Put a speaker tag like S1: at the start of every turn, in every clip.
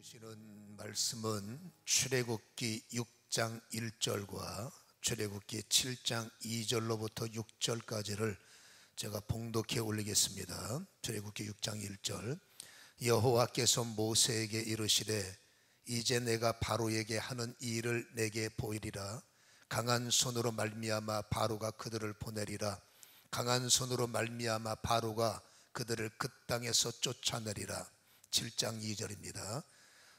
S1: 들으시는 말씀은 출애굽기 6장 1절과 출애굽기 7장 2절로부터 6절까지를 제가 봉독해 올리겠습니다. 출애굽기 6장 1절. 여호와께서 모세에게 이르시되 이제 내가 바로에게 하는 일을 내게 보이리라. 강한 손으로 말미암아 바로가 그들을 보내리라. 강한 손으로 말미암아 바로가 그들을 그 땅에서 쫓아내리라. 7장 2절입니다.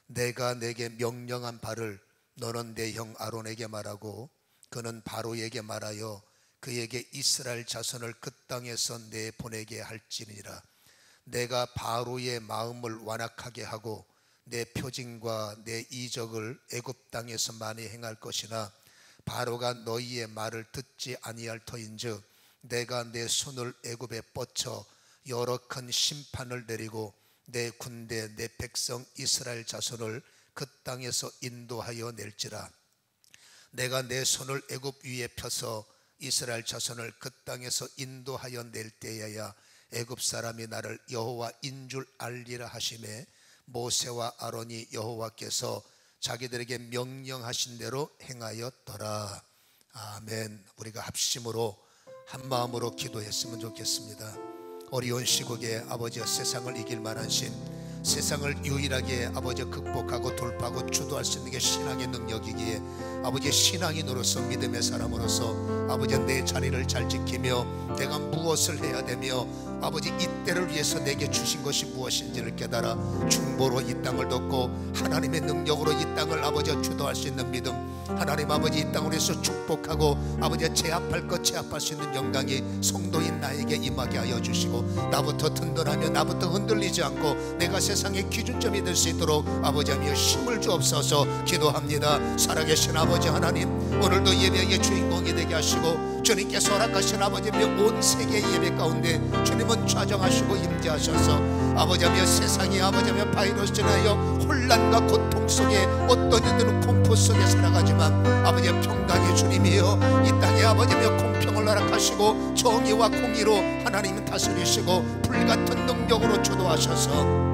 S1: 내가 내게 명령한 바를 너는 내 형 아론에게 말하고 그는 바로에게 말하여 그에게 이스라엘 자손을 그 땅에서 내보내게 할지니라. 내가 바로의 마음을 완악하게 하고 내 표징과 내 이적을 애굽 땅에서 많이 행할 것이나 바로가 너희의 말을 듣지 아니할 터인즉 내가 내 손을 애굽에 뻗쳐 여러 큰 심판을 내리고 내 군대 내 백성 이스라엘 자손을 그 땅에서 인도하여 낼지라. 내가 내 손을 애굽 위에 펴서 이스라엘 자손을 그 땅에서 인도하여 낼 때에야 애굽 사람이 나를 여호와인 줄 알리라 하시매 모세와 아론이 여호와께서 자기들에게 명령하신 대로 행하였더라. 아멘. 우리가 합심으로 한 마음으로 기도했으면 좋겠습니다. 어려운 시국에 아버지가 세상을 이길 만한 신, 세상을 유일하게 아버지 극복하고 돌파하고 주도할 수 있는 게 신앙의 능력이기에 아버지의 신앙인으로서 믿음의 사람으로서 아버지 내 자리를 잘 지키며 내가 무엇을 해야 되며 아버지 이때를 위해서 내게 주신 것이 무엇인지를 깨달아 중보로 이 땅을 돕고 하나님의 능력으로 이 땅을 아버지 주도할 수 있는 믿음, 하나님 아버지 이 땅을 위해서 축복하고 아버지 제압할 것 제압할 수 있는 영광이 성도인 나에게 임하게 하여 주시고 나부터 든든하며 나부터 흔들리지 않고 내가 세상의 기준점이 될 수 있도록 아버지 하며 힘을 주옵소서 기도합니다. 살아계신 아버지 하나님, 오늘도 예배의 주인공이 되게 하시고 주님께서 허락하신 아버지며 온 세계 예배 가운데 주님은 좌정하시고 임재하셔서 아버지며 세상이 아버지며 바이러스로 인하여 혼란과 고통 속에 어떤 이들은 공포 속에 살아가지만 아버지 평강의 주님이여 이 땅에 아버지며 공평을 허락하시고 정의와 공의로 하나님은 다스리시고 불같은 능력으로 주도하셔서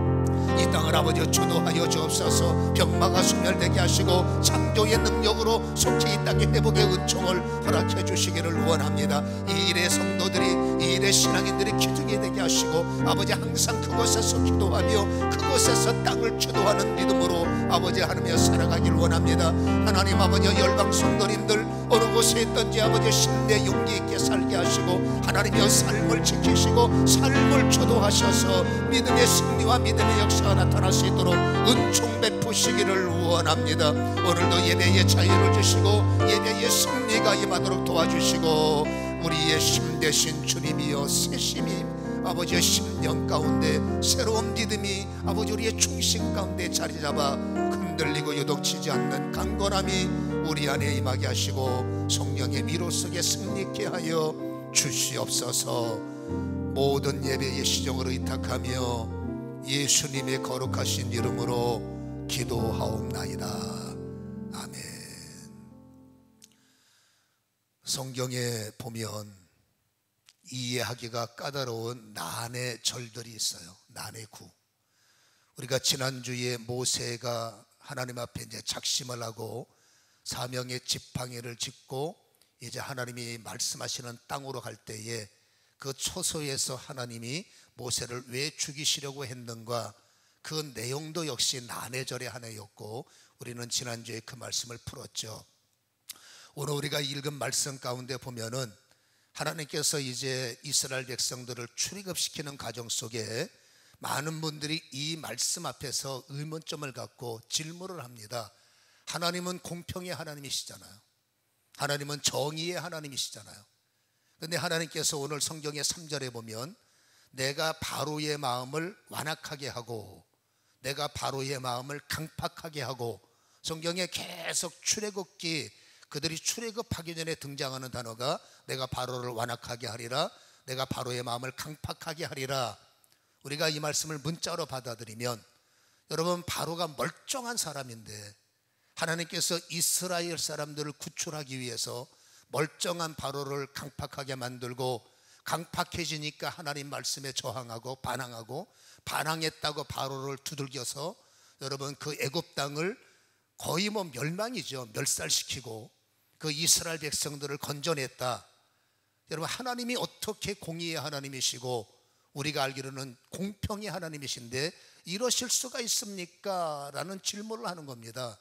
S1: 이 땅을 아버지 주도하여 주옵소서. 병마가 소멸되게 하시고 창조의 능력으로 속히 이 땅의 회복의 은총을 허락해 주시기를 원합니다. 이 일의 성도들이 이 일의 신앙인들이 기둥이 되게 하시고 아버지 항상 그곳에서 기도하며 그곳에서 땅을 주도하는 믿음으로 아버지 하나님여 살아가길 원합니다. 하나님 아버지 열방 성도님들 어느 곳에 있든지 아버지 신뢰 용기 있게 살게 하시고 하나님여 삶을 지키시고 삶을 주도하셔서 믿음의 승리와 믿음의 역사가 나타날 수 있도록 은총 베푸시기를 원합니다. 오늘도 예배의 자유를 주시고 예배의 승리가 임하도록 도와주시고 우리의 힘 되신 주님이여 새심이 아버지의 심령 가운데 새로운 믿음이 아버지 우리의 중심 가운데 자리 잡아 흔들리고 요동치지 않는 강건함이 우리 안에 임하게 하시고 성령의 미로 속에 승리케 하여 주시옵소서. 모든 예배의 시정을 의탁하며 예수님의 거룩하신 이름으로 기도하옵나이다. 아멘. 성경에 보면 이해하기가 까다로운 난의 절들이 있어요. 난의 구. 우리가 지난주에 모세가 하나님 앞에 이제 작심을 하고 사명의 지팡이를 짚고 이제 하나님이 말씀하시는 땅으로 갈 때에 그 초소에서 하나님이 모세를 왜 죽이시려고 했는가, 그 내용도 역시 난의 절의 하나였고 우리는 지난주에 그 말씀을 풀었죠. 오늘 우리가 읽은 말씀 가운데 보면은 하나님께서 이제 이스라엘 백성들을 출애굽시키는 과정 속에 많은 분들이 이 말씀 앞에서 의문점을 갖고 질문을 합니다. 하나님은 공평의 하나님이시잖아요. 하나님은 정의의 하나님이시잖아요. 그런데 하나님께서 오늘 성경의 3절에 보면 내가 바로의 마음을 완악하게 하고 내가 바로의 마음을 강팍하게 하고, 성경에 계속 출애굽기 그들이 출애굽하기 전에 등장하는 단어가 내가 바로를 완악하게 하리라, 내가 바로의 마음을 강팍하게 하리라. 우리가 이 말씀을 문자로 받아들이면 여러분 바로가 멀쩡한 사람인데 하나님께서 이스라엘 사람들을 구출하기 위해서 멀쩡한 바로를 강팍하게 만들고 강팍해지니까 하나님 말씀에 저항하고 반항하고 반항했다고 바로를 두들겨서 여러분 그 애굽 땅을 거의 멸망이죠. 멸살시키고 그 이스라엘 백성들을 건져냈다. 여러분 하나님이 어떻게 공의의 하나님이시고 우리가 알기로는 공평의 하나님이신데 이러실 수가 있습니까? 라는 질문을 하는 겁니다.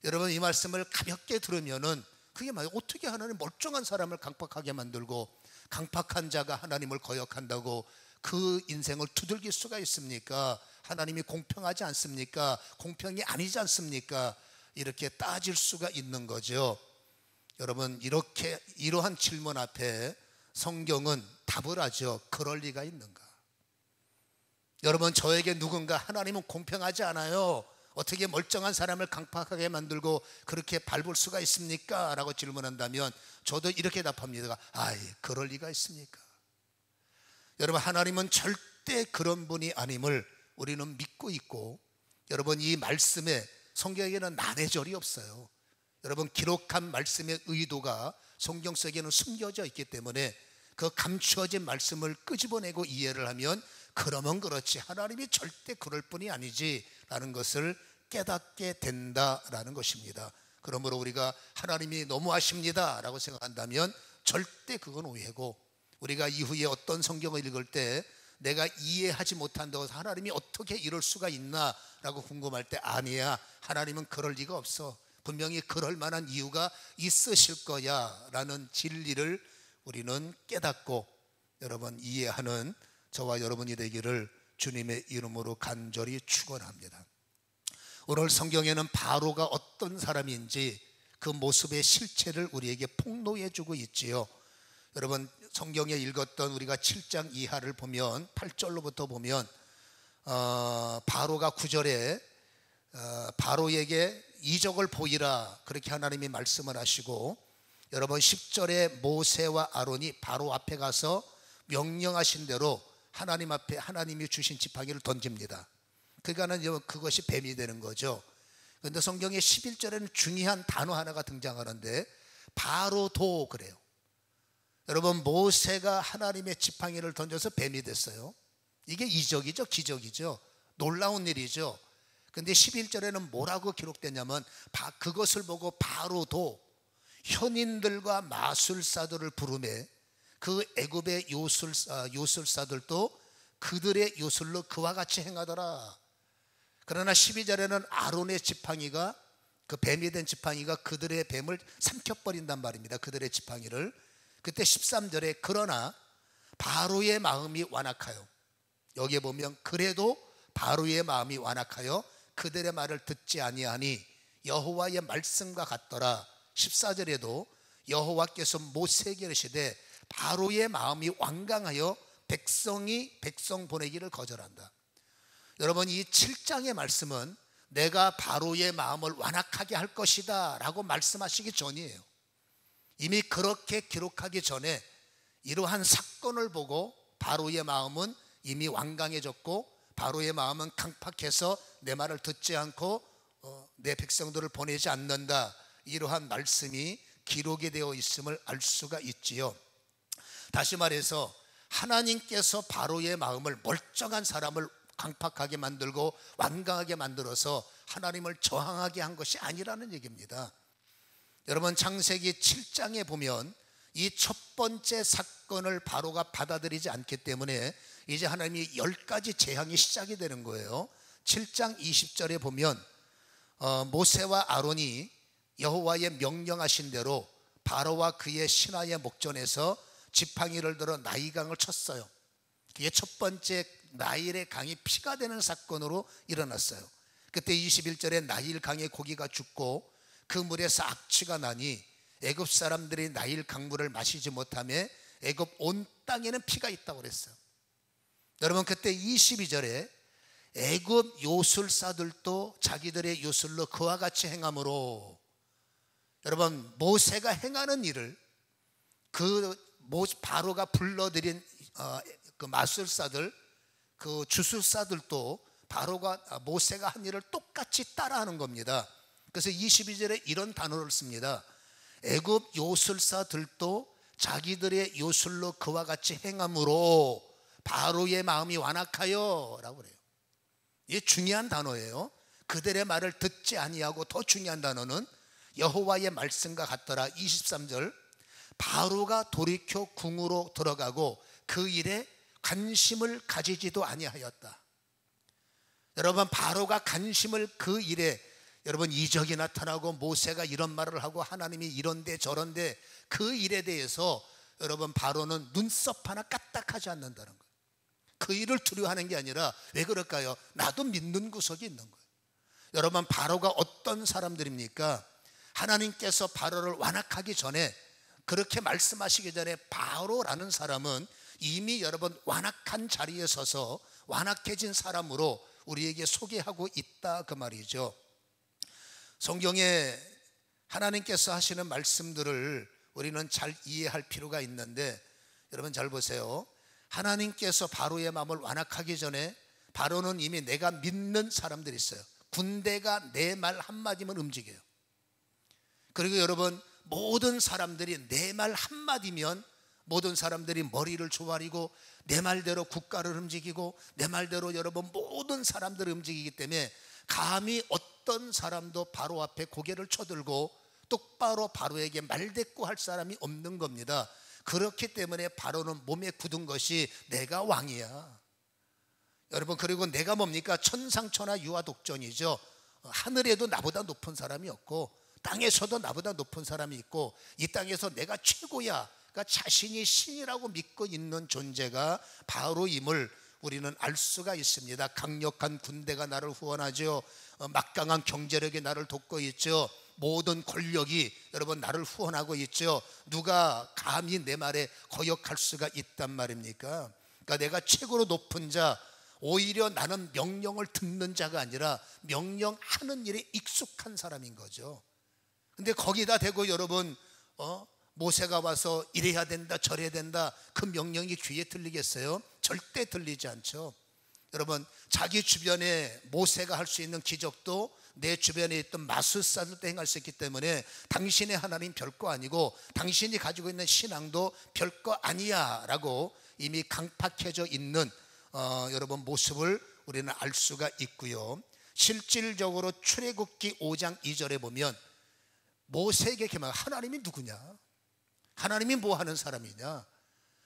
S1: 여러분 이 말씀을 가볍게 들으면은 그게 어떻게 하나님 멀쩡한 사람을 강팍하게 만들고 강팍한 자가 하나님을 거역한다고 그 인생을 두들길 수가 있습니까? 하나님이 공평하지 않습니까? 공평이 아니지 않습니까? 이렇게 따질 수가 있는 거죠. 여러분 이러한 질문 앞에 성경은 답을 하죠. 그럴 리가 있는가? 여러분 저에게 누군가 하나님은 공평하지 않아요, 어떻게 멀쩡한 사람을 강팍하게 만들고 그렇게 밟을 수가 있습니까? 라고 질문한다면 저도 이렇게 답합니다. 그럴 리가 있습니까? 여러분 하나님은 절대 그런 분이 아님을 우리는 믿고 있고, 여러분 이 말씀에 성경에는 난해절이 없어요. 여러분 기록한 말씀의 의도가 성경 속에는 숨겨져 있기 때문에 그 감추어진 말씀을 끄집어내고 이해를 하면 그러면 그렇지 하나님이 절대 그럴 뿐이 아니지 라는 것을 깨닫게 된다라는 것입니다. 그러므로 우리가 하나님이 너무하십니다 라고 생각한다면 절대 그건 오해고, 우리가 이후에 어떤 성경을 읽을 때 내가 이해하지 못한다고 해서 하나님이 어떻게 이럴 수가 있나 라고 궁금할 때 아니야, 하나님은 그럴 리가 없어, 분명히 그럴 만한 이유가 있으실 거야 라는 진리를 우리는 깨닫고 여러분 이해하는 저와 여러분이 되기를 주님의 이름으로 간절히 축원합니다. 오늘 성경에는 바로가 어떤 사람인지 그 모습의 실체를 우리에게 폭로해 주고 있지요. 여러분 성경에 읽었던 우리가 7장 이하를 보면 8절로부터 보면 바로가 9절에 바로에게 이적을 보이라 그렇게 하나님이 말씀을 하시고, 여러분 10절에 모세와 아론이 바로 앞에 가서 명령하신 대로 하나님 앞에 하나님이 주신 지팡이를 던집니다. 그러니까는 그것이 뱀이 되는 거죠. 그런데 성경의 11절에는 중요한 단어 하나가 등장하는데 바로도 그래요. 여러분 모세가 하나님의 지팡이를 던져서 뱀이 됐어요. 이게 이적이죠, 기적이죠, 놀라운 일이죠. 그런데 11절에는 뭐라고 기록되냐면 그것을 보고 바로도 현인들과 마술사들을 부르매 그 애굽의 요술사들도 그들의 요술로 그와 같이 행하더라. 그러나 12절에는 아론의 지팡이가, 그 뱀이 된 지팡이가 그들의 뱀을 삼켜버린단 말입니다, 그들의 지팡이를. 그때 13절에 그러나 바로의 마음이 완악하여, 여기에 보면 그래도 바로의 마음이 완악하여 그들의 말을 듣지 아니하니 여호와의 말씀과 같더라. 14절에도 여호와께서 모세에게 이르시되 바로의 마음이 완강하여 백성 보내기를 거절한다. 여러분 이 7장의 말씀은 내가 바로의 마음을 완악하게 할 것이다 라고 말씀하시기 전이에요. 이미 그렇게 기록하기 전에 이러한 사건을 보고 바로의 마음은 이미 완강해졌고 바로의 마음은 강팍해서 내 말을 듣지 않고 내 백성들을 보내지 않는다, 이러한 말씀이 기록이 되어 있음을 알 수가 있지요. 다시 말해서 하나님께서 바로의 마음을 멀쩡한 사람을 강팍하게 만들고 완강하게 만들어서 하나님을 저항하게 한 것이 아니라는 얘기입니다. 여러분 창세기 7장에 보면 이 첫 번째 사건을 바로가 받아들이지 않기 때문에 이제 하나님이 10가지 재앙이 시작이 되는 거예요. 7장 20절에 보면 모세와 아론이 여호와의 명령하신 대로 바로와 그의 신하의 목전에서 지팡이를 들어 나일강을 쳤어요. 그게 첫 번째 나일의 강이 피가 되는 사건으로 일어났어요. 그때 21절에 나일강의 고기가 죽고 그 물에서 악취가 나니 애굽 사람들이 나일 강물을 마시지 못하며 애굽 온 땅에는 피가 있다고 그랬어요. 여러분 그때 22절에 애굽 요술사들도 자기들의 요술로 그와 같이 행함으로, 여러분 모세가 행하는 일을 바로가 불러들인 그 마술사들, 그 주술사들도 모세가 한 일을 똑같이 따라하는 겁니다. 그래서 22절에 이런 단어를 씁니다. 애굽 요술사들도 자기들의 요술로 그와 같이 행함으로 바로의 마음이 완악하여 라고 그래요. 이게 중요한 단어예요. 그들의 말을 듣지 아니하고, 더 중요한 단어는 여호와의 말씀과 같더라. 23절, 바로가 돌이켜 궁으로 들어가고 그 일에 관심을 가지지도 아니하였다. 여러분, 바로가 관심을, 그 일에, 여러분, 이적이 나타나고 모세가 이런 말을 하고 하나님이 이런데 저런데, 그 일에 대해서 여러분 바로는 눈썹 하나 까딱하지 않는다는 거예요. 그 일을 두려워하는 게 아니라, 왜 그럴까요? 나도 믿는 구석이 있는 거예요. 여러분, 바로가 어떤 사람들입니까? 하나님께서 바로를 완악하기 전에, 그렇게 말씀하시기 전에 바로라는 사람은 이미 여러분 완악한 자리에 서서 완악해진 사람으로 우리에게 소개하고 있다, 그 말이죠. 성경에 하나님께서 하시는 말씀들을 우리는 잘 이해할 필요가 있는데, 여러분 잘 보세요. 하나님께서 바로의 마음을 완악하기 전에 바로는 이미 내가 믿는 사람들이 있어요. 군대가 내 말 한마디면 움직여요. 그리고 여러분, 모든 사람들이 내 말 한마디면 모든 사람들이 머리를 조아리고 내 말대로 국가를 움직이고 내 말대로 여러분 모든 사람들을 움직이기 때문에 감히 어떤 사람도 바로 앞에 고개를 쳐들고 똑바로 바로에게 말대꾸할 사람이 없는 겁니다. 그렇기 때문에 바로는 몸에 굳은 것이 내가 왕이야. 여러분, 그리고 내가 뭡니까? 천상천하 유아독존이죠. 하늘에도 나보다 높은 사람이 없고 땅에서도 나보다 높은 사람이 있고 이 땅에서 내가 최고야, 그러니까 자신이 신이라고 믿고 있는 존재가 바로임을 우리는 알 수가 있습니다. 강력한 군대가 나를 후원하죠. 막강한 경제력이 나를 돕고 있죠. 모든 권력이 여러분 나를 후원하고 있죠. 누가 감히 내 말에 거역할 수가 있단 말입니까? 그러니까 내가 최고로 높은 자, 오히려 나는 명령을 듣는 자가 아니라 명령하는 일에 익숙한 사람인 거죠. 근데 거기다 대고 여러분 모세가 와서 이래야 된다 저래야 된다, 그 명령이 귀에 들리겠어요? 절대 들리지 않죠. 여러분, 자기 주변에 모세가 할 수 있는 기적도 내 주변에 있던 마술사들도 행할 수 있기 때문에 당신의 하나님 별거 아니고 당신이 가지고 있는 신앙도 별거 아니야 라고 이미 강팍해져 있는 여러분 모습을 우리는 알 수가 있고요. 실질적으로 출애굽기 5장 2절에 보면 모세에게 개명, 하나님이 누구냐? 하나님이 뭐 하는 사람이냐?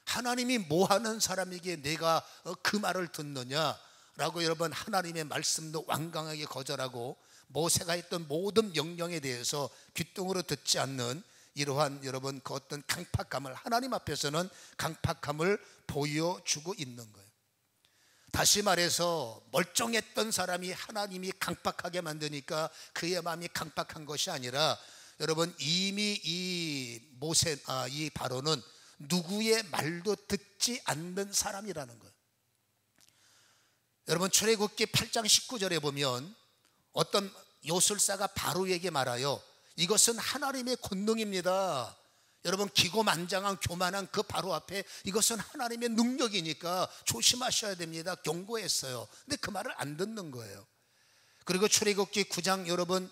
S1: 하나님이 뭐 하는 사람이기에 내가 그 말을 듣느냐? 라고 여러분 하나님의 말씀도 완강하게 거절하고 모세가 했던 모든 명령에 대해서 귓등으로 듣지 않는 이러한 여러분 그 어떤 강팍함을, 하나님 앞에서는 강팍함을 보여주고 있는 거예요. 다시 말해서 멀쩡했던 사람이 하나님이 강팍하게 만드니까 그의 마음이 강팍한 것이 아니라, 여러분 이미 이 바로는 누구의 말도 듣지 않는 사람이라는 거예요. 여러분 출애굽기 8장 19절에 보면 어떤 요술사가 바로에게 말하여, 이것은 하나님의 권능입니다. 여러분 기고만장한 교만한 그 바로 앞에 이것은 하나님의 능력이니까 조심하셔야 됩니다, 경고했어요. 근데 그 말을 안 듣는 거예요. 그리고 출애굽기 9장 여러분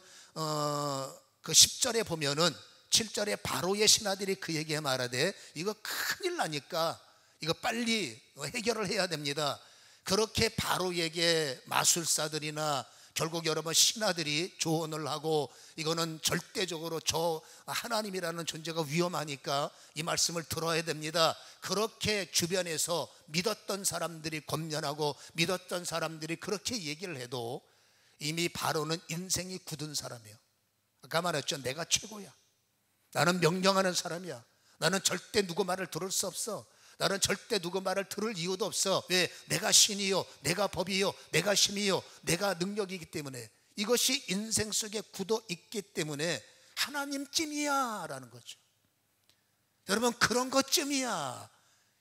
S1: 그 10절에 보면은 7절에 바로의 신하들이 그에게 말하되 이거 큰일 나니까 이거 빨리 해결을 해야 됩니다. 그렇게 바로에게 마술사들이나 결국 여러분 신하들이 조언을 하고, 이거는 절대적으로 저 하나님이라는 존재가 위험하니까 이 말씀을 들어야 됩니다. 그렇게 주변에서 믿었던 사람들이 권면하고 믿었던 사람들이 그렇게 얘기를 해도 이미 바로는 인생이 굳은 사람이에요. 아까 말했죠. 내가 최고야. 나는 명령하는 사람이야. 나는 절대 누구 말을 들을 수 없어. 나는 절대 누구 말을 들을 이유도 없어. 왜? 내가 신이요, 내가 법이요, 내가 힘이요, 내가 능력이기 때문에. 이것이 인생 속에 굳어 있기 때문에 하나님쯤이야 라는 거죠. 여러분 그런 것쯤이야.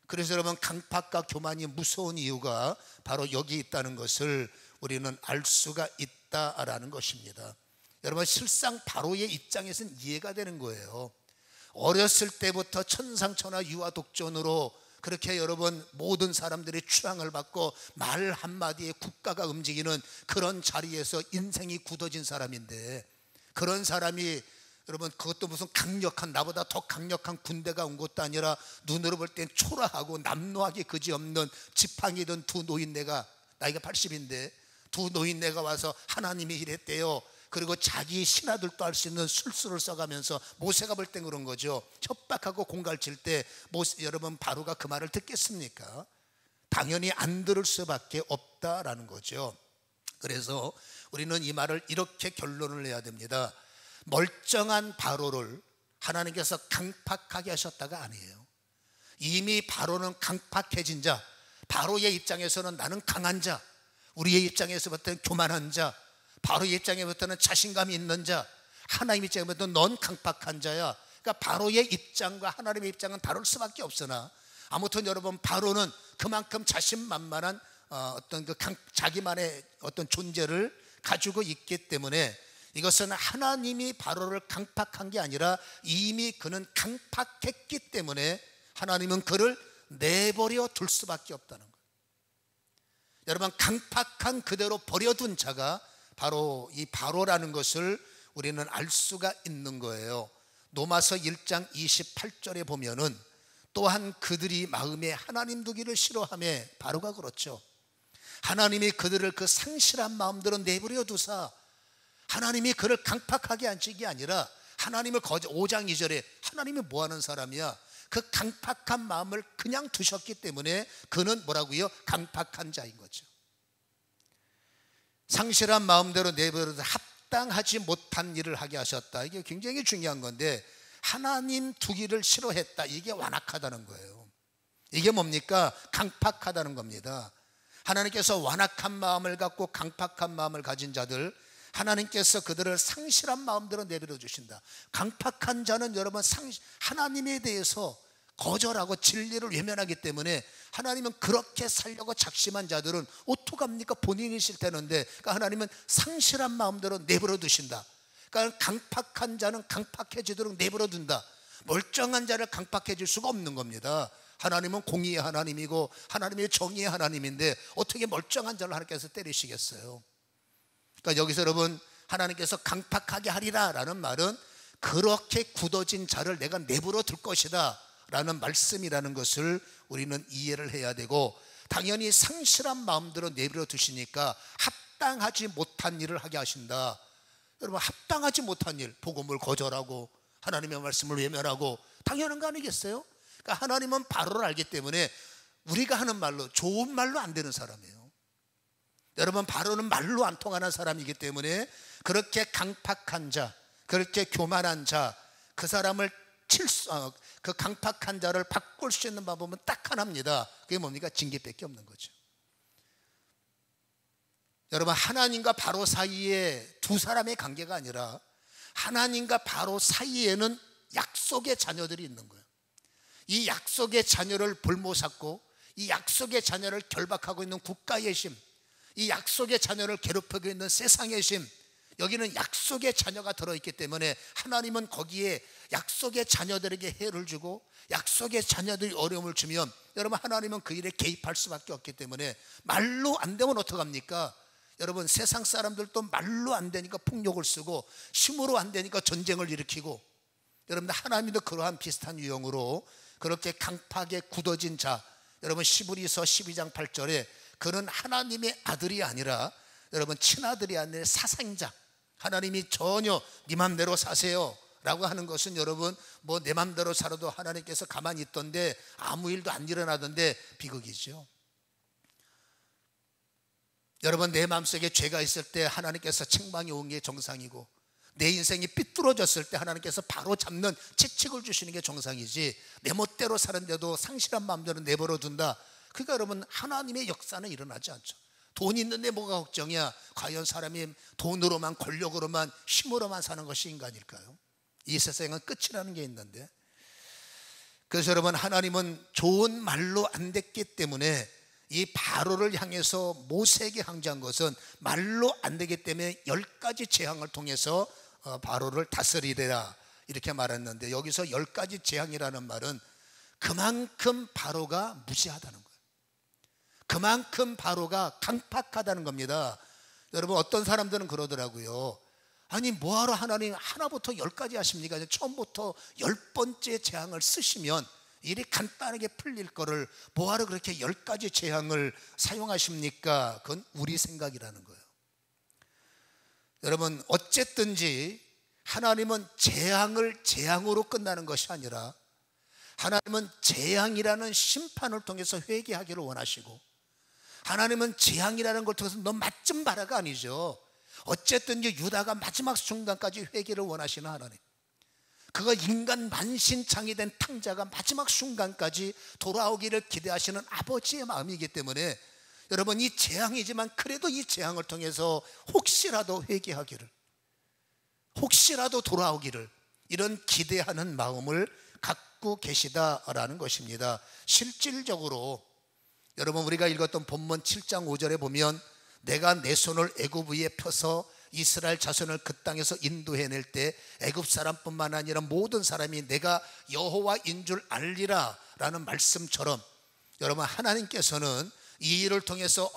S1: 그래서 여러분 강팍과 교만이 무서운 이유가 바로 여기 있다는 것을 우리는 알 수가 있다라는 것입니다. 여러분 실상 바로의 입장에서는 이해가 되는 거예요. 어렸을 때부터 천상천하 유아독존으로 그렇게 여러분 모든 사람들이 추앙을 받고 말 한마디에 국가가 움직이는 그런 자리에서 인생이 굳어진 사람인데, 그런 사람이 여러분 그것도 무슨 강력한, 나보다 더 강력한 군대가 온 것도 아니라 눈으로 볼 땐 초라하고 남노하기 그지없는 지팡이든 두 노인네가 나이가 80인데 두 노인네가 와서 하나님이 이랬대요. 그리고 자기 신하들도 할 수 있는 술수를 써가면서 모세가 볼 땐 그런 거죠. 협박하고 공갈칠 때 여러분 바로가 그 말을 듣겠습니까? 당연히 안 들을 수밖에 없다라는 거죠. 그래서 우리는 이 말을 이렇게 결론을 내야 됩니다. 멀쩡한 바로를 하나님께서 강팍하게 하셨다가 아니에요. 이미 바로는 강팍해진 자, 바로의 입장에서는 나는 강한 자, 우리의 입장에서부터는 교만한 자, 바로의 입장에부터는 자신감이 있는 자, 하나님의 입장에부터는 넌 강팍한 자야. 그러니까 바로의 입장과 하나님의 입장은 다를 수밖에 없으나, 아무튼 여러분 바로는 그만큼 자신만만한 어떤 자기만의 어떤 존재를 가지고 있기 때문에 이것은 하나님이 바로를 강팍한 게 아니라 이미 그는 강팍했기 때문에 하나님은 그를 내버려 둘 수밖에 없다는 거예요. 여러분, 강팍한 그대로 버려둔 자가 바로 이 바로라는 것을 우리는 알 수가 있는 거예요. 로마서 1장 28절에 보면은 또한 그들이 마음에 하나님 두기를 싫어하며, 바로가 그렇죠. 하나님이 그들을 그 상실한 마음대로 내버려 두사 하나님이 그를 강팍하게 앉힌 게 아니라 하나님을 5장 2절에 하나님이 뭐하는 사람이야? 그 강팍한 마음을 그냥 두셨기 때문에 그는 뭐라고요? 강팍한 자인 거죠. 상실한 마음대로 내버려둬 합당하지 못한 일을 하게 하셨다. 이게 굉장히 중요한 건데, 하나님 두기를 싫어했다, 이게 완악하다는 거예요. 이게 뭡니까? 강팍하다는 겁니다. 하나님께서 완악한 마음을 갖고 강팍한 마음을 가진 자들, 하나님께서 그들을 상실한 마음대로 내버려 주신다. 강팍한 자는 여러분 하나님에 대해서 거절하고 진리를 외면하기 때문에 하나님은 그렇게 살려고 작심한 자들은 어떡합니까? 본인이 싫다는데, 그러니까 하나님은 상실한 마음대로 내버려 두신다. 그러니까 강팍한 자는 강팍해지도록 내버려 둔다. 멀쩡한 자를 강팍해질 수가 없는 겁니다. 하나님은 공의의 하나님이고 하나님의 정의의 하나님인데 어떻게 멀쩡한 자를 하나님께서 때리시겠어요? 그러니까 여기서 여러분, 하나님께서 강팍하게 하리라 라는 말은 그렇게 굳어진 자를 내가 내버려 둘 것이다 라는 말씀이라는 것을 우리는 이해를 해야 되고, 당연히 상실한 마음대로 내버려 두시니까 합당하지 못한 일을 하게 하신다. 여러분, 합당하지 못한 일, 복음을 거절하고 하나님의 말씀을 외면하고 당연한 거 아니겠어요? 그러니까 하나님은 바로를 알기 때문에 우리가 하는 말로, 좋은 말로 안 되는 사람이에요. 여러분, 바로는 말로 안 통하는 사람이기 때문에 그렇게 강팍한 자, 그렇게 교만한 자, 그 사람을 그 강팍한 자를 바꿀 수 있는 방법은 딱 하나입니다. 그게 뭡니까? 징계밖에 없는 거죠. 여러분, 하나님과 바로 사이에 두 사람의 관계가 아니라 하나님과 바로 사이에는 약속의 자녀들이 있는 거예요. 이 약속의 자녀를 볼모 삼고 이 약속의 자녀를 결박하고 있는 국가의 힘, 이 약속의 자녀를 괴롭히고 있는 세상의 힘, 여기는 약속의 자녀가 들어있기 때문에 하나님은 거기에 약속의 자녀들에게 해를 주고 약속의 자녀들이 어려움을 주면 여러분, 하나님은 그 일에 개입할 수밖에 없기 때문에 말로 안 되면 어떡합니까? 여러분, 세상 사람들도 말로 안 되니까 폭력을 쓰고 힘으로 안 되니까 전쟁을 일으키고, 여러분들 하나님도 그러한 비슷한 유형으로 그렇게 강팍에 굳어진 자, 여러분 시브리서 12장 8절에 그는 하나님의 아들이 아니라 여러분 친아들이 아니라 사생자, 하나님이 전혀 네 맘대로 사세요 라고 하는 것은 여러분 뭐 내 맘대로 살아도 하나님께서 가만히 있던데 아무 일도 안 일어나던데 비극이죠. 여러분, 내 마음속에 죄가 있을 때 하나님께서 책망이 온 게 정상이고, 내 인생이 삐뚤어졌을 때 하나님께서 바로 잡는 채찍을 주시는 게 정상이지, 내 멋대로 사는데도 상실한 마음대로 내버려 둔다, 그러니까 여러분 하나님의 역사는 일어나지 않죠. 돈 있는데 뭐가 걱정이야? 과연 사람이 돈으로만, 권력으로만, 힘으로만 사는 것이 인간일까요? 이 세상은 끝이라는 게 있는데, 그래서 여러분, 하나님은 좋은 말로 안 됐기 때문에 이 바로를 향해서 모세에게 항지한 것은 말로 안 되기 때문에 10가지 재앙을 통해서 바로를 다스리리라 이렇게 말했는데, 여기서 10가지 재앙이라는 말은 그만큼 바로가 무지하다는 거예요. 그만큼 바로가 강팍하다는 겁니다. 여러분, 어떤 사람들은 그러더라고요. 아니 뭐하러 하나님 하나부터 10가지 하십니까? 처음부터 10번째 재앙을 쓰시면 일이 간단하게 풀릴 거를 뭐하러 그렇게 10가지 재앙을 사용하십니까? 그건 우리 생각이라는 거예요. 여러분, 어쨌든지 하나님은 재앙을 재앙으로 끝나는 것이 아니라 하나님은 재앙이라는 심판을 통해서 회개하기를 원하시고, 하나님은 재앙이라는 걸 통해서 너 맛 좀 봐라가 아니죠. 어쨌든지 유다가 마지막 순간까지 회개를 원하시는 하나님, 그가 인간 만신창이 된 탕자가 마지막 순간까지 돌아오기를 기대하시는 아버지의 마음이기 때문에 여러분, 이 재앙이지만 그래도 이 재앙을 통해서 혹시라도 회개하기를, 혹시라도 돌아오기를, 이런 기대하는 마음을 갖고 계시다라는 것입니다. 실질적으로 여러분, 우리가 읽었던 본문 7장 5절에 보면 내가 내 손을 애굽 위에 펴서 이스라엘 자손을 그 땅에서 인도해낼 때 애굽 사람뿐만 아니라 모든 사람이 내가 여호와인 줄 알리라 라는 말씀처럼, 여러분, 하나님께서는 이 일을 통해서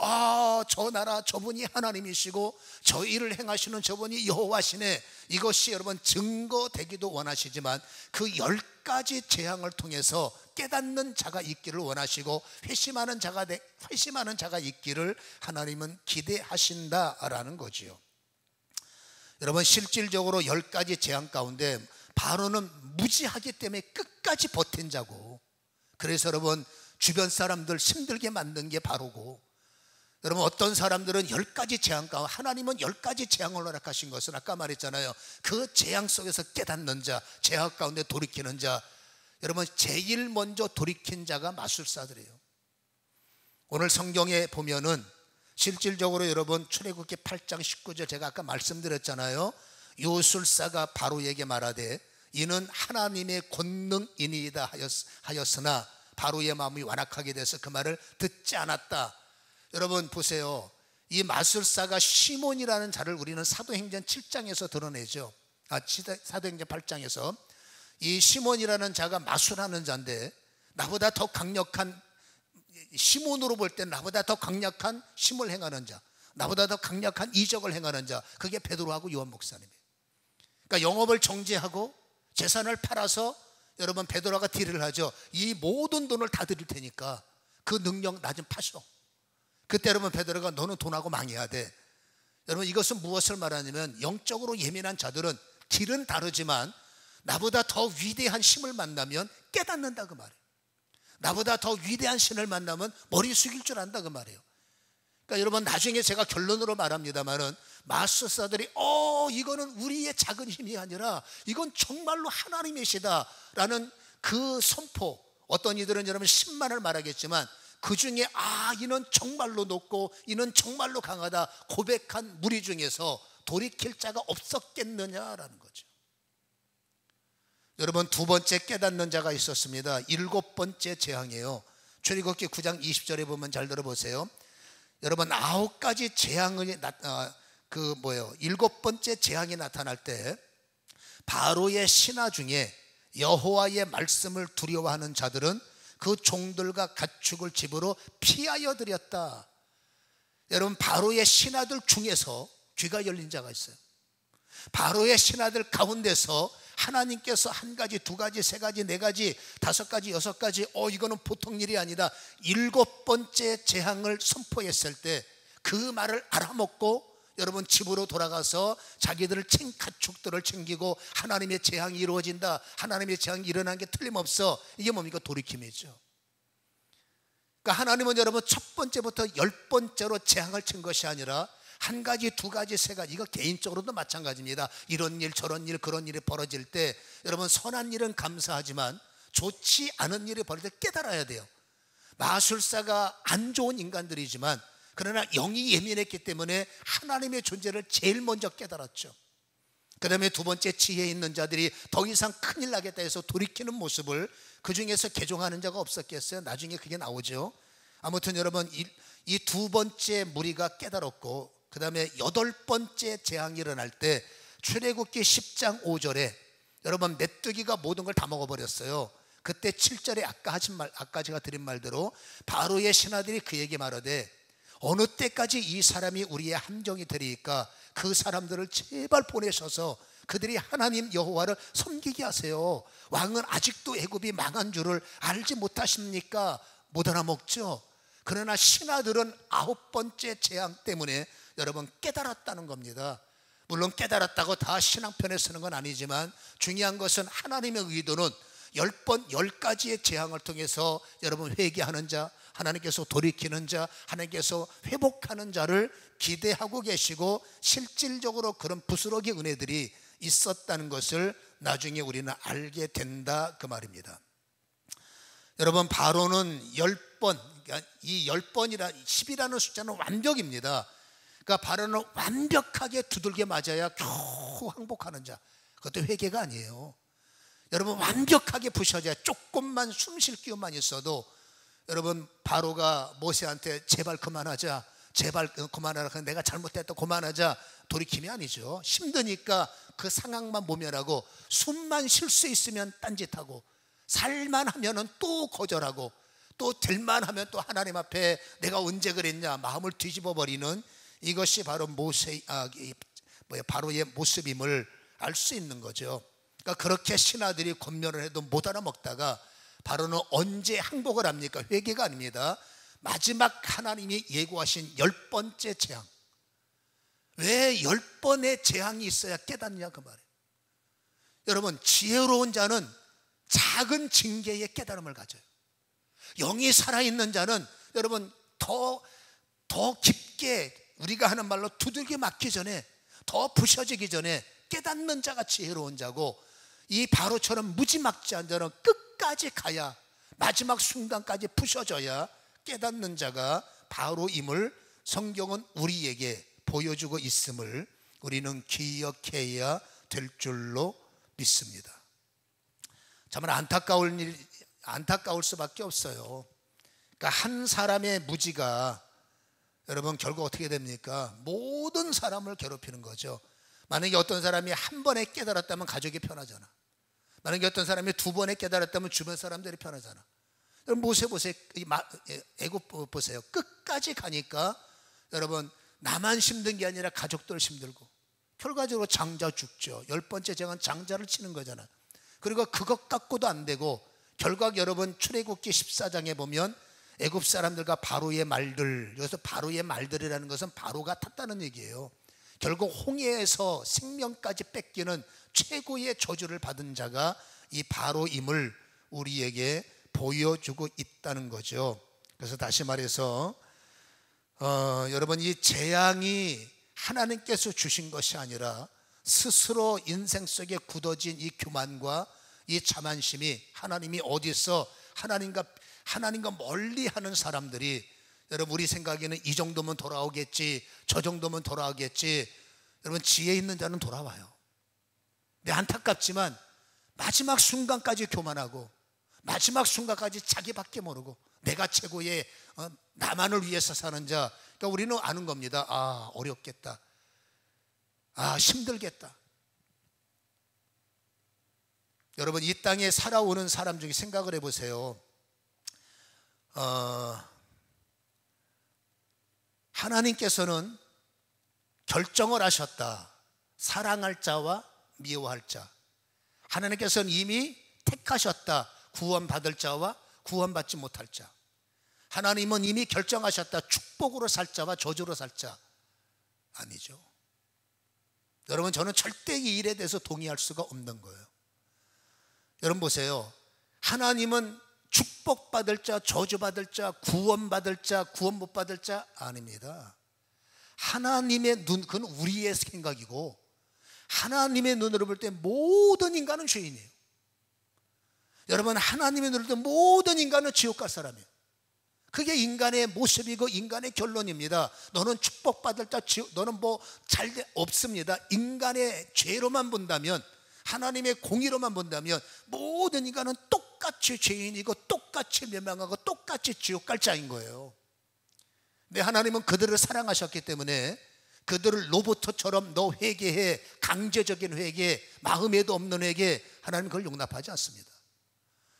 S1: 저 나라 저분이 하나님이시고 저 일을 행하시는 저분이 여호와시네, 이것이 여러분 증거되기도 원하시지만 그 10가지 재앙을 통해서 깨닫는 자가 있기를 원하시고 회심하는 자가 있기를 하나님은 기대하신다라는 거지요. 여러분, 실질적으로 10가지 재앙 가운데 바로는 무지하기 때문에 끝까지 버틴 자고, 그래서 여러분 주변 사람들 힘들게 만든 게 바로고, 여러분 어떤 사람들은 10가지 재앙 가운데, 하나님은 10가지 재앙을 허락하신 것은 아까 말했잖아요. 그 재앙 속에서 깨닫는 자, 재앙 가운데 돌이키는 자, 여러분 제일 먼저 돌이킨 자가 마술사들이에요. 오늘 성경에 보면은 실질적으로 여러분 출애굽기 8장 19절, 제가 아까 말씀드렸잖아요. 요술사가 바로에게 말하되 이는 하나님의 권능이니이다 하였으나 바로의 마음이 완악하게 돼서 그 말을 듣지 않았다. 여러분 보세요. 이 마술사가 시몬이라는 자를 우리는 사도행전 7장에서 드러내죠. 사도행전 8장에서 이 시몬이라는 자가 마술하는 자인데, 나보다 더 강력한, 시몬으로 볼 때 나보다 더 강력한 심을 행하는 자, 나보다 더 강력한 이적을 행하는 자, 그게 베드로하고 요한 목사님이에요. 그러니까 영업을 정지하고 재산을 팔아서 여러분 베드로가 딜을 하죠. 이 모든 돈을 다 드릴 테니까 그 능력 나 좀 파셔. 그때 여러분 베드로가 너는 돈하고 망해야 돼. 여러분 이것은 무엇을 말하냐면, 영적으로 예민한 자들은 딜은 다르지만 나보다 더 위대한 힘을 만나면 깨닫는다 그 말이에요. 나보다 더 위대한 신을 만나면 머리 숙일 줄 안다 그 말이에요. 그러니까 여러분 나중에 제가 결론으로 말합니다만은, 마술사들이 이거는 우리의 작은 힘이 아니라 이건 정말로 하나님이시다 라는 그 선포, 어떤 이들은 여러분 10만을 말하겠지만 그 중에 이는 정말로 높고 이는 정말로 강하다 고백한 무리 중에서 돌이킬 자가 없었겠느냐라는 거죠. 여러분 두 번째 깨닫는 자가 있었습니다. 7번째 재앙이에요. 출애굽기 9장 20절에 보면 잘 들어보세요. 여러분 9가지 재앙이 7번째 재앙이 나타날 때 바로의 신하 중에 여호와의 말씀을 두려워하는 자들은 그 종들과 가축을 집으로 피하여 들였다. 여러분 바로의 신하들 중에서 귀가 열린 자가 있어요. 바로의 신하들 가운데서 하나님께서 1가지, 2가지, 3가지, 4가지, 5가지, 6가지, 이거는 보통 일이 아니다, 7번째 재앙을 선포했을 때 그 말을 알아먹고 여러분 집으로 돌아가서 자기들을 가축들을 챙기고 하나님의 재앙이 이루어진다, 하나님의 재앙이 일어난 게 틀림없어, 이게 뭡니까? 돌이킴이죠. 그러니까 하나님은 여러분 첫 번째부터 10번째로 재앙을 친 것이 아니라 1가지, 2가지, 3가지, 이거 개인적으로도 마찬가지입니다. 이런 일 저런 일 그런 일이 벌어질 때 여러분 선한 일은 감사하지만 좋지 않은 일이 벌어질 때 깨달아야 돼요. 마술사가 안 좋은 인간들이지만 그러나 영이 예민했기 때문에 하나님의 존재를 제일 먼저 깨달았죠. 그 다음에 두 번째, 지혜 있는 자들이 더 이상 큰일 나겠다 해서 돌이키는 모습을 그 중에서 개종하는 자가 없었겠어요? 나중에 그게 나오죠. 아무튼 여러분 이 두 번째 무리가 깨달았고, 그 다음에 8번째 재앙이 일어날 때 출애굽기 10장 5절에 여러분 메뚜기가 모든 걸 다 먹어버렸어요. 그때 7절에 아까 제가 드린 말대로 바로의 신하들이 그에게 말하되 어느 때까지 이 사람이 우리의 함정이 되리까? 그 사람들을 제발 보내셔서 그들이 하나님 여호와를 섬기게 하세요. 왕은 아직도 애굽이 망한 줄을 알지 못하십니까? 못 알아먹죠. 그러나 신하들은 9번째 재앙 때문에 여러분 깨달았다는 겁니다. 물론 깨달았다고 다 신앙편에 쓰는 건 아니지만 중요한 것은 하나님의 의도는 10번 10가지의 재앙을 통해서 여러분 회개하는 자, 하나님께서 돌이키는 자, 하나님께서 회복하는 자를 기대하고 계시고 실질적으로 그런 부스러기 은혜들이 있었다는 것을 나중에 우리는 알게 된다 그 말입니다. 여러분 바로는 10번, 그러니까 이 10번이라 10이라는 숫자는 완벽입니다. 그러니까 바로는 완벽하게 두들겨 맞아야 겨우 항복하는 자. 그것도 회개가 아니에요. 여러분 완벽하게 부셔져야 조금만 숨 쉴 기회만 있어도 여러분 바로가 모세한테 제발 그만하자, 제발 그만하라, 내가 잘못했다 그만하자, 돌이킴이 아니죠. 힘드니까 그 상황만 모면하고 숨만 쉴 수 있으면 딴짓하고 살만 하면은 또 거절하고 또 될만 하면 또 하나님 앞에 내가 언제 그랬냐 마음을 뒤집어 버리는 이것이 바로 바로의 모습임을 알 수 있는 거죠. 그러니까 그렇게 신하들이 권면을 해도 못 알아먹다가 바로는 언제 항복을 합니까? 회개가 아닙니다. 마지막 하나님이 예고하신 10번째 재앙. 왜 10번의 재앙이 있어야 깨닫냐 그 말이에요. 여러분 지혜로운 자는 작은 징계에 깨달음을 가져요. 영이 살아있는 자는 여러분 더 깊게 우리가 하는 말로 두들겨 맞기 전에 더 부셔지기 전에 깨닫는 자가 지혜로운 자고, 이 바로처럼 무지막지한 자는 끝까지 가야 마지막 순간까지 부셔져야 깨닫는 자가 바로임을 성경은 우리에게 보여주고 있음을 우리는 기억해야 될 줄로 믿습니다. 정말 안타까울 수밖에 없어요. 그러니까 한 사람의 무지가 여러분 결국 어떻게 됩니까? 모든 사람을 괴롭히는 거죠. 만약에 어떤 사람이 한 번에 깨달았다면 가족이 편하잖아. 만약에 어떤 사람이 두 번에 깨달았다면 주변 사람들이 편하잖아. 여러분 모세 보세요. 애굽 보세요. 끝까지 가니까 여러분 나만 힘든 게 아니라 가족들 힘들고 결과적으로 장자 죽죠. 10번째 재앙은 장자를 치는 거잖아. 그리고 그것 갖고도 안 되고 결국 여러분 출애굽기 14장에 보면 애굽 사람들과 바로의 말들, 여기서 바로의 말들이라는 것은 바로가 탔다는 얘기예요. 결국 홍해에서 생명까지 뺏기는 최고의 저주를 받은 자가 이 바로임을 우리에게 보여주고 있다는 거죠. 그래서 다시 말해서 여러분 이 재앙이 하나님께서 주신 것이 아니라 스스로 인생 속에 굳어진 이 교만과 이 자만심이 하나님이 어디서 하나님과 멀리 하는 사람들이 여러분 우리 생각에는 이 정도면 돌아오겠지, 저 정도면 돌아오겠지. 여러분 지혜 있는 자는 돌아와요. 근데 안타깝지만 마지막 순간까지 교만하고 마지막 순간까지 자기밖에 모르고 내가 최고의 나만을 위해서 사는 자. 그러니까 우리는 아는 겁니다. 아 어렵겠다, 아 힘들겠다. 여러분 이 땅에 살아오는 사람 중에 생각을 해보세요. 하나님께서는 결정을 하셨다. 사랑할 자와 미워할 자. 하나님께서는 이미 택하셨다. 구원받을 자와 구원받지 못할 자. 하나님은 이미 결정하셨다. 축복으로 살 자와 저주로 살 자. 아니죠. 여러분 저는 절대 이 일에 대해서 동의할 수가 없는 거예요. 여러분 보세요. 하나님은 축복받을 자, 저주받을 자, 구원받을 자, 구원 못 받을 자 아닙니다. 하나님의 눈, 그건 우리의 생각이고 하나님의 눈으로 볼 때 모든 인간은 죄인이에요. 여러분 하나님의 눈으로 볼 때 모든 인간은 지옥 갈 사람이에요. 그게 인간의 모습이고 인간의 결론입니다. 너는 축복받을 자, 너는 뭐 잘 없습니다. 인간의 죄로만 본다면, 하나님의 공의로만 본다면 모든 인간은 똑같이 죄인이고 똑같이 멸망하고 똑같이 지옥 갈 자인 거예요. 근데 하나님은 그들을 사랑하셨기 때문에 그들을 로봇처럼 너 회개해, 강제적인 회개, 마음에도 없는 회개, 하나님은 그걸 용납하지 않습니다.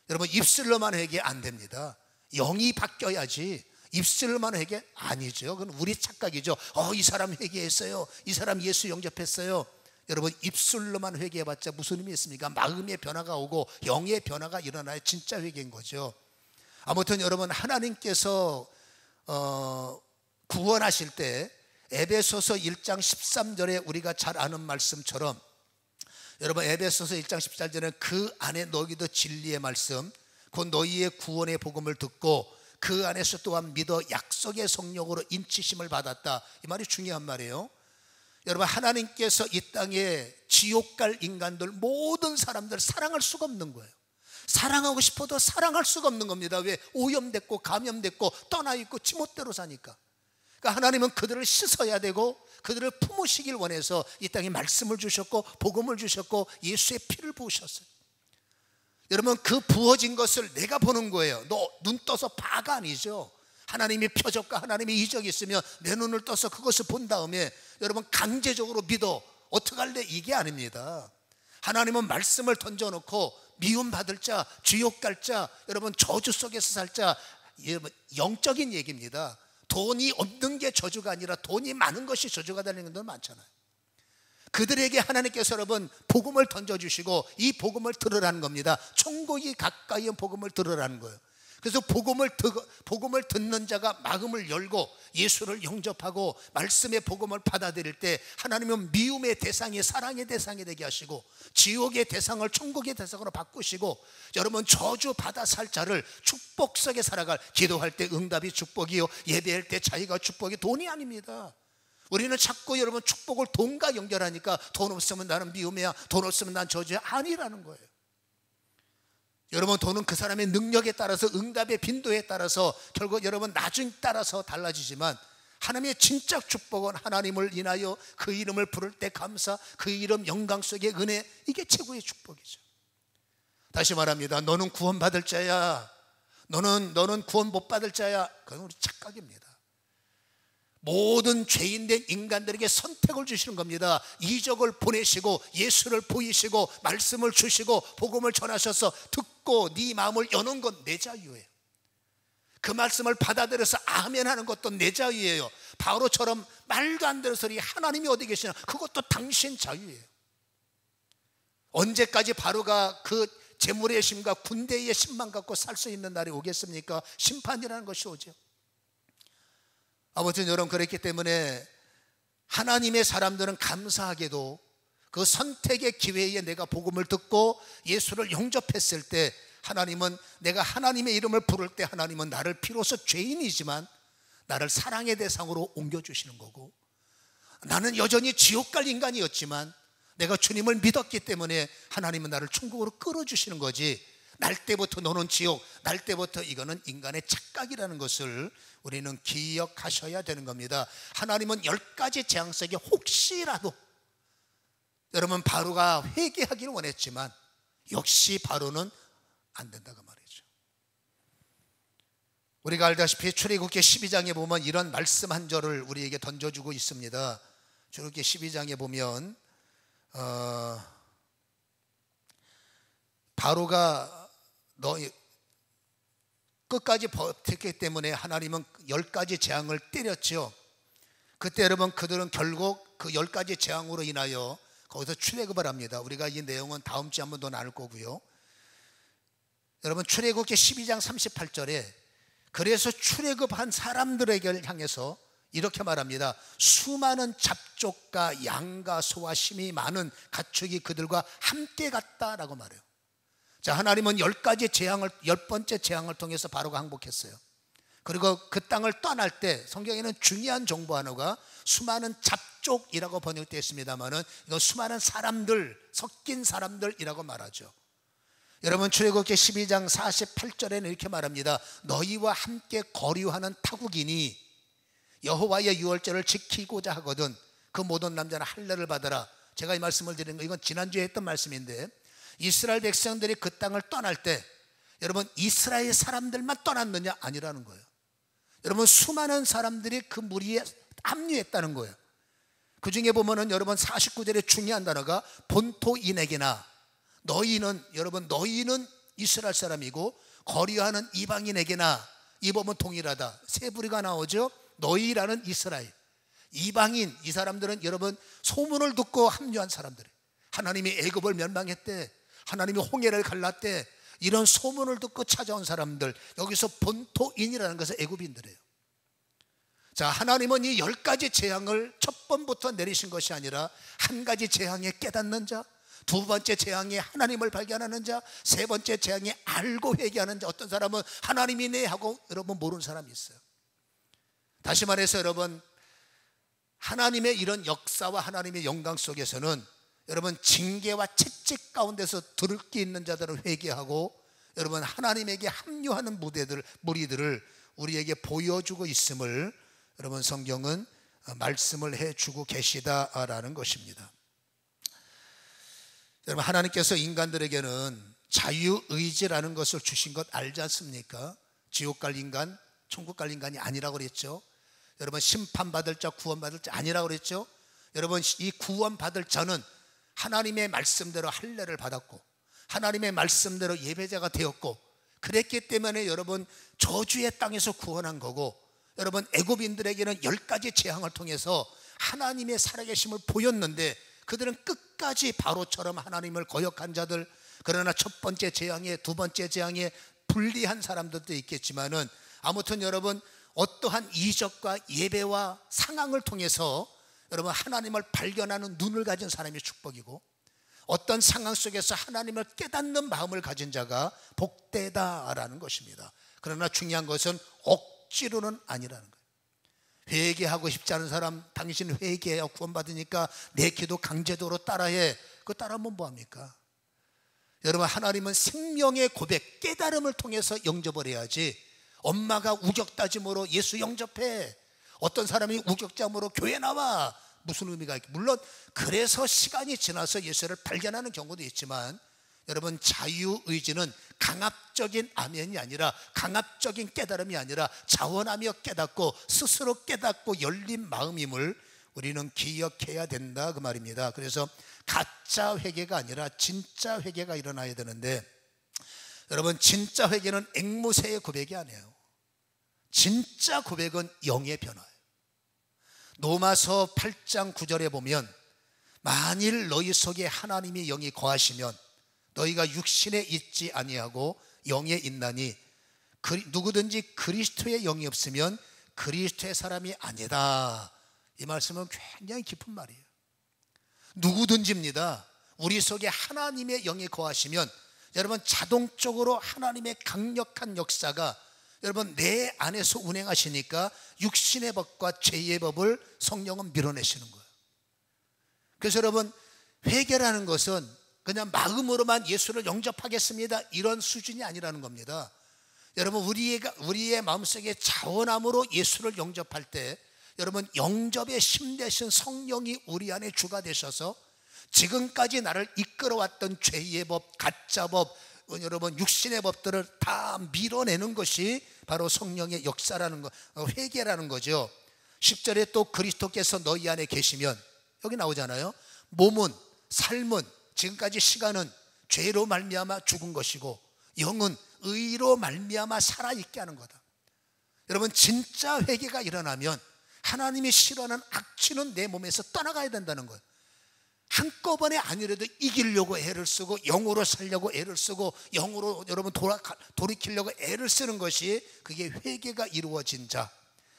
S1: 여러분 입술로만 회개 안 됩니다. 영이 바뀌어야지. 입술로만 회개 아니죠. 그건 우리 착각이죠. 이 사람 회개했어요, 이 사람 예수 영접했어요. 여러분 입술로만 회개해봤자 무슨 의미 있습니까? 마음의 변화가 오고 영의 변화가 일어나야 진짜 회개인 거죠. 아무튼 여러분, 하나님께서 구원하실 때 에베소서 1장 13절에 우리가 잘 아는 말씀처럼, 여러분 에베소서 1장 14절에는 그 안에 너희도 진리의 말씀, 곧 너희의 구원의 복음을 듣고 그 안에서 또한 믿어 약속의 성령으로 인치심을 받았다. 이 말이 중요한 말이에요. 여러분, 하나님께서 이 땅에 지옥 갈 인간들, 모든 사람들 사랑할 수가 없는 거예요. 사랑하고 싶어도 사랑할 수가 없는 겁니다. 왜? 오염됐고 감염됐고 떠나 있고 지멋대로 사니까. 그러니까 하나님은 그들을 씻어야 되고 그들을 품으시길 원해서 이 땅에 말씀을 주셨고 복음을 주셨고 예수의 피를 부으셨어요. 여러분, 그 부어진 것을 내가 보는 거예요. 너 눈 떠서 봐가 아니죠. 하나님의 표적과 하나님의 이적이 있으면 내 눈을 떠서 그것을 본 다음에 여러분 강제적으로 믿어 어떡할래, 이게 아닙니다. 하나님은 말씀을 던져놓고 미움받을 자, 지옥 갈 자, 여러분 저주 속에서 살 자, 영적인 얘기입니다. 돈이 없는 게 저주가 아니라 돈이 많은 것이 저주가 되는 분들 많잖아요. 그들에게 하나님께서 여러분 복음을 던져주시고 이 복음을 들으라는 겁니다. 천국이 가까이 온 복음을 들으라는 거예요. 그래서 복음을 듣는 자가 마음을 열고 예수를 영접하고 말씀의 복음을 받아들일 때 하나님은 미움의 대상이 사랑의 대상이 되게 하시고 지옥의 대상을 천국의 대상으로 바꾸시고 여러분 저주 받아 살 자를 축복 속에 살아갈, 기도할 때 응답이 축복이요 예배할 때 자기가 축복이 돈이 아닙니다. 우리는 자꾸 여러분 축복을 돈과 연결하니까 돈 없으면 나는 미움이야, 돈 없으면 난 저주야, 아니라는 거예요. 여러분, 돈은 그 사람의 능력에 따라서 응답의 빈도에 따라서 결국 여러분 나중에 따라서 달라지지만 하나님의 진짜 축복은 하나님을 인하여 그 이름을 부를 때 감사, 그 이름 영광 속의 은혜, 이게 최고의 축복이죠. 다시 말합니다. 너는 구원받을 자야, 너는 구원 못 받을 자야, 그건 우리 착각입니다. 모든 죄인된 인간들에게 선택을 주시는 겁니다. 이적을 보내시고 예수를 보이시고 말씀을 주시고 복음을 전하셔서 듣고 네 마음을 여는 건 내 자유예요. 그 말씀을 받아들여서 아멘 하는 것도 내 자유예요. 바로처럼 말도 안 되는 소리 하나님이 어디 계시나, 그것도 당신 자유예요. 언제까지 바로가 그 재물의 심과 군대의 심만 갖고 살 수 있는 날이 오겠습니까? 심판이라는 것이 오죠. 아무튼 여러분, 그랬기 때문에 하나님의 사람들은 감사하게도 그 선택의 기회에 내가 복음을 듣고 예수를 영접했을 때 하나님은, 내가 하나님의 이름을 부를 때 하나님은 나를 비로소 죄인이지만 나를 사랑의 대상으로 옮겨주시는 거고, 나는 여전히 지옥 갈 인간이었지만 내가 주님을 믿었기 때문에 하나님은 나를 천국으로 끌어주시는 거지, 날 때부터 너는 지옥, 날 때부터 이거는 인간의 착각이라는 것을 우리는 기억하셔야 되는 겁니다. 하나님은 10가지 재앙 속에 혹시라도, 여러분 바로가 회개하기를 원했지만 역시 바로는 안 된다고 말이죠. 우리가 알다시피 출애굽기 12장에 보면 이런 말씀 한 절을 우리에게 던져주고 있습니다. 출애굽기 12장에 보면 바로가 너 끝까지 버텼기 때문에 하나님은 10가지 재앙을 때렸죠. 그때 여러분 그들은 결국 그 10가지 재앙으로 인하여 거기서 출애굽을 합니다. 우리가 이 내용은 다음 주에 한번 더 나눌 거고요. 여러분 출애굽기 12장 38절에 그래서 출애굽한 사람들에게 향해서 이렇게 말합니다. 수많은 잡족과 양과 소와 심이 많은 가축이 그들과 함께 갔다라고 말해요. 자, 하나님은 10가지 재앙을, 10번째 재앙을 통해서 바로가 항복했어요. 그리고 그 땅을 떠날 때 성경에는 중요한 정보 하나가 수많은 잡족이라고 번역되어 있습니다만은 이건 수많은 사람들, 섞인 사람들이라고 말하죠. 여러분 출애굽기 12장 48절에는 이렇게 말합니다. 너희와 함께 거류하는 타국인이 여호와의 유월절을 지키고자 하거든 그 모든 남자는 할례를 받아라. 제가 이 말씀을 드리는 거, 이건 지난주에 했던 말씀인데, 이스라엘 백성들이 그 땅을 떠날 때 여러분 이스라엘 사람들만 떠났느냐? 아니라는 거예요. 여러분 수많은 사람들이 그 무리에 합류했다는 거예요. 그 중에 보면은 여러분 49절에 중요한 단어가 본토인에게나, 너희는, 여러분 너희는 이스라엘 사람이고 거류하는 이방인에게나, 이 보면 동일하다. 세 부리가 나오죠. 너희라는 이스라엘, 이방인, 이 사람들은 여러분 소문을 듣고 합류한 사람들이에요. 하나님이 애굽을 멸망했대, 하나님이 홍해를 갈랐대, 이런 소문을 듣고 찾아온 사람들, 여기서 본토인이라는 것은 애굽인들이에요. 자, 하나님은 이 10가지 재앙을 첫 번부터 내리신 것이 아니라 한 가지 재앙에 깨닫는 자, 두 번째 재앙에 하나님을 발견하는 자, 세 번째 재앙에 알고 회개하는 자. 어떤 사람은 하나님이네 하고 여러분 모르는 사람이 있어요. 다시 말해서 여러분, 하나님의 이런 역사와 하나님의 영광 속에서는 여러분 징계와 채찍 가운데서 들을 게 있는 자들은 회개하고, 여러분 하나님에게 합류하는 무리들을 우리에게 보여주고 있음을 여러분 성경은 말씀을 해주고 계시다라는 것입니다. 여러분, 하나님께서 인간들에게는 자유의지라는 것을 주신 것 알지 않습니까? 지옥 갈 인간, 천국 갈 인간이 아니라고 그랬죠. 여러분, 심판받을 자, 구원받을 자 아니라고 그랬죠. 여러분, 이 구원받을 자는 하나님의 말씀대로 할례를 받았고 하나님의 말씀대로 예배자가 되었고, 그랬기 때문에 여러분 저주의 땅에서 구원한 거고, 여러분 애굽인들에게는 10가지 재앙을 통해서 하나님의 살아계심을 보였는데 그들은 끝까지 바로처럼 하나님을 거역한 자들, 그러나 첫 번째 재앙에 두 번째 재앙에 불리한 사람들도 있겠지만은, 아무튼 여러분 어떠한 이적과 예배와 상황을 통해서 여러분 하나님을 발견하는 눈을 가진 사람이 축복이고, 어떤 상황 속에서 하나님을 깨닫는 마음을 가진 자가 복되다라는 것입니다. 그러나 중요한 것은 억지로는 아니라는 거예요. 회개하고 싶지 않은 사람, 당신 회개해야 구원받으니까 내 기도 강제적으로 따라해. 그거 따라하면 뭐합니까? 여러분, 하나님은 생명의 고백, 깨달음을 통해서 영접을 해야지, 엄마가 우격다짐으로 예수 영접해, 어떤 사람이 우격다짐으로 교회 나와, 무슨 의미가 있겠어요? 물론 그래서 시간이 지나서 예수를 발견하는 경우도 있지만, 여러분 자유의지는 강압적인 아멘이 아니라, 강압적인 깨달음이 아니라 자원하며 깨닫고 스스로 깨닫고 열린 마음임을 우리는 기억해야 된다, 그 말입니다. 그래서 가짜 회개가 아니라 진짜 회개가 일어나야 되는데, 여러분 진짜 회개는 앵무새의 고백이 아니에요. 진짜 고백은 영의 변화예요. 로마서 8장 9절에 보면, 만일 너희 속에 하나님의 영이 거하시면 너희가 육신에 있지 아니하고 영에 있나니, 누구든지 그리스도의 영이 없으면 그리스도의 사람이 아니다. 이 말씀은 굉장히 깊은 말이에요. 누구든지입니다. 우리 속에 하나님의 영이 거하시면 여러분 자동적으로 하나님의 강력한 역사가 여러분 내 안에서 운행하시니까 육신의 법과 죄의 법을 성령은 밀어내시는 거예요. 그래서 여러분 회개라는 것은 그냥 마음으로만 예수를 영접하겠습니다 이런 수준이 아니라는 겁니다. 여러분 우리의 마음속에 자원함으로 예수를 영접할 때, 여러분 영접의 심 되신 성령이 우리 안에 주가 되셔서 지금까지 나를 이끌어왔던 죄의 법, 가짜 법, 여러분 육신의 법들을 다 밀어내는 것이 바로 성령의 역사라는 거, 회개라는 거죠. 10절에 또 그리스도께서 너희 안에 계시면, 여기 나오잖아요. 몸은, 삶은, 지금까지 시간은 죄로 말미암아 죽은 것이고 영은 의로 말미암아 살아있게 하는 거다. 여러분 진짜 회개가 일어나면 하나님이 싫어하는 악취는 내 몸에서 떠나가야 된다는 거예요. 한꺼번에 아니라도 이기려고 애를 쓰고 영으로 살려고 애를 쓰고 영으로 여러분 돌이키려고 애를 쓰는 것이, 그게 회개가 이루어진 자.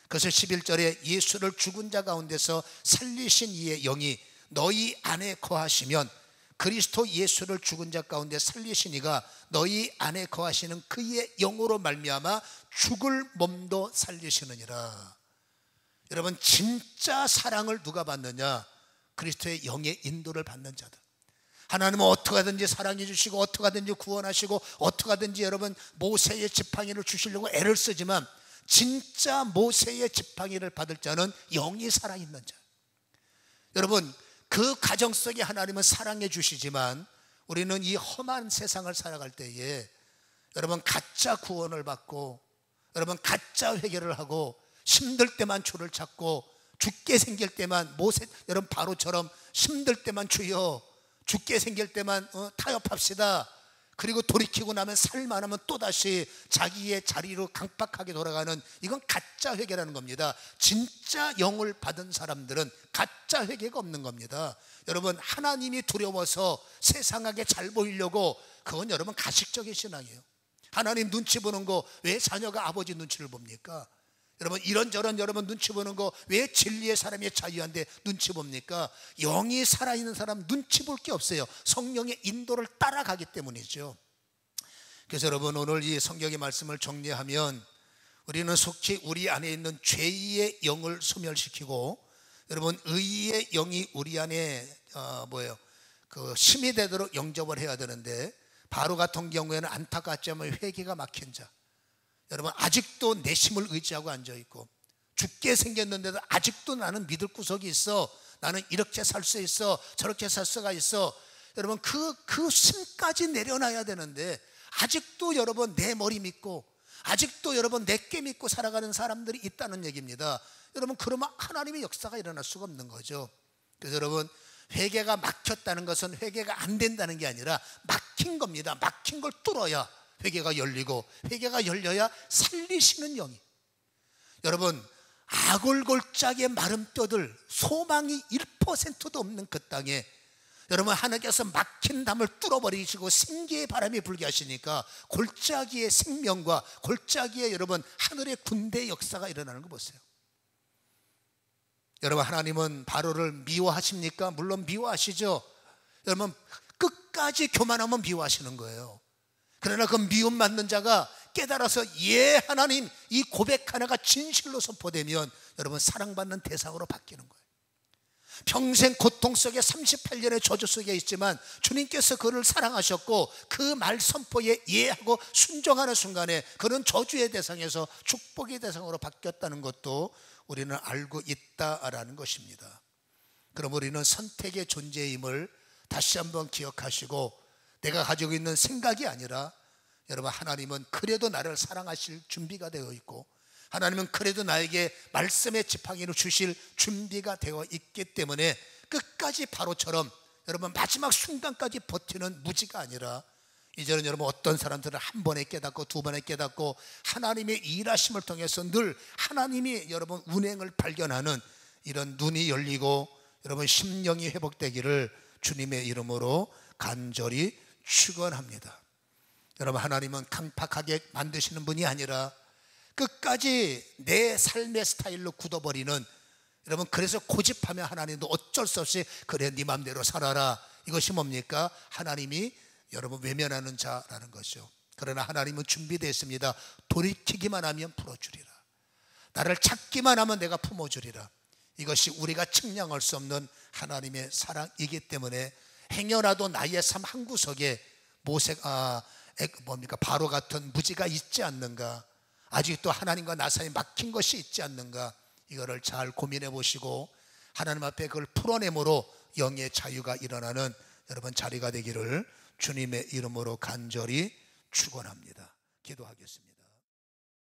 S1: 그래서 11절에 예수를 죽은 자 가운데서 살리신 이의 영이 너희 안에 거하시면, 그리스도 예수를 죽은 자 가운데 살리신 이가 너희 안에 거하시는 그의 영으로 말미암아 죽을 몸도 살리시느니라. 여러분 진짜 사랑을 누가 받느냐? 그리스도의 영의 인도를 받는 자들. 하나님은 어떻게 하든지 사랑해 주시고 어떻게 하든지 구원하시고 어떻게 하든지 여러분 모세의 지팡이를 주시려고 애를 쓰지만, 진짜 모세의 지팡이를 받을 자는 영이 살아있는 자. 여러분 그 가정 속에 하나님은 사랑해 주시지만, 우리는 이 험한 세상을 살아갈 때에 여러분 가짜 구원을 받고 여러분 가짜 회개를 하고 힘들 때만 주를 찾고 죽게 생길 때만 여러분 바로처럼 힘들 때만 주여, 죽게 생길 때만 타협합시다. 그리고 돌이키고 나면 살만하면 또다시 자기의 자리로 강박하게 돌아가는, 이건 가짜 회개라는 겁니다. 진짜 영을 받은 사람들은 가짜 회개가 없는 겁니다. 여러분, 하나님이 두려워서 세상에게 잘 보이려고, 그건 여러분 가식적인 신앙이에요. 하나님 눈치 보는 거 왜 자녀가 아버지 눈치를 봅니까? 여러분, 이런저런 여러분 눈치 보는 거 왜 진리의 사람이 자유한데 눈치 봅니까? 영이 살아있는 사람 눈치 볼 게 없어요. 성령의 인도를 따라가기 때문이죠. 그래서 여러분, 오늘 이 성경의 말씀을 정리하면 우리는 속히 우리 안에 있는 죄의 영을 소멸시키고, 여러분, 의의 영이 우리 안에 그 힘이 되도록 영접을 해야 되는데, 바로 같은 경우에는 안타깝지만 회개가 막힌 자, 여러분, 아직도 내심을 의지하고 앉아있고 죽게 생겼는데도 아직도 나는 믿을 구석이 있어, 나는 이렇게 살 수 있어, 저렇게 살 수가 있어, 여러분, 그 심까지 내려놔야 되는데 아직도 여러분 내 머리 믿고, 아직도 여러분 내게 믿고 살아가는 사람들이 있다는 얘기입니다. 여러분, 그러면 하나님의 역사가 일어날 수가 없는 거죠. 그래서 여러분, 회개가 막혔다는 것은 회개가 안 된다는 게 아니라 막힌 겁니다. 막힌 걸 뚫어야 회개가 열리고, 회개가 열려야 살리시는 영이. 여러분, 아골골짜기의 마른 뼈들, 소망이 1%도 없는 그 땅에 여러분, 하나님께서 막힌 담을 뚫어버리시고 생기의 바람이 불게 하시니까 골짜기의 생명과 골짜기의 여러분 하늘의 군대의 역사가 일어나는 거 보세요. 여러분, 하나님은 바로를 미워하십니까? 물론 미워하시죠. 여러분, 끝까지 교만하면 미워하시는 거예요. 그러나 그 미움 받는 자가 깨달아서 예 하나님, 이 고백 하나가 진실로 선포되면 여러분 사랑받는 대상으로 바뀌는 거예요. 평생 고통 속에 38년의 저주 속에 있지만 주님께서 그를 사랑하셨고 그 말 선포에 예하고 순종하는 순간에 그는 저주의 대상에서 축복의 대상으로 바뀌었다는 것도 우리는 알고 있다라는 것입니다. 그럼 우리는 선택의 존재임을 다시 한번 기억하시고, 내가 가지고 있는 생각이 아니라 여러분, 하나님은 그래도 나를 사랑하실 준비가 되어 있고, 하나님은 그래도 나에게 말씀의 지팡이를 주실 준비가 되어 있기 때문에 끝까지 바로처럼 여러분 마지막 순간까지 버티는 무지가 아니라, 이제는 여러분 어떤 사람들은 한 번에 깨닫고 두 번에 깨닫고 하나님의 일하심을 통해서 늘 하나님이 여러분 운행을 발견하는 이런 눈이 열리고 여러분 심령이 회복되기를 주님의 이름으로 간절히 축원합니다. 여러분, 하나님은 강팍하게 만드시는 분이 아니라 끝까지 내 삶의 스타일로 굳어버리는, 여러분, 그래서 고집하면 하나님도 어쩔 수 없이 그래 네 맘대로 살아라, 이것이 뭡니까? 하나님이 여러분 외면하는 자라는 것이죠. 그러나 하나님은 준비되어 있습니다. 돌이키기만 하면 풀어주리라, 나를 찾기만 하면 내가 품어주리라. 이것이 우리가 측량할 수 없는 하나님의 사랑이기 때문에 행여라도 나의 삶 한구석에 바로 같은 무지가 있지 않는가, 아직도 하나님과 나 사이에 막힌 것이 있지 않는가, 이거를 잘 고민해 보시고 하나님 앞에 그걸 풀어내므로 영의 자유가 일어나는 여러분 자리가 되기를 주님의 이름으로 간절히 축원합니다. 기도하겠습니다.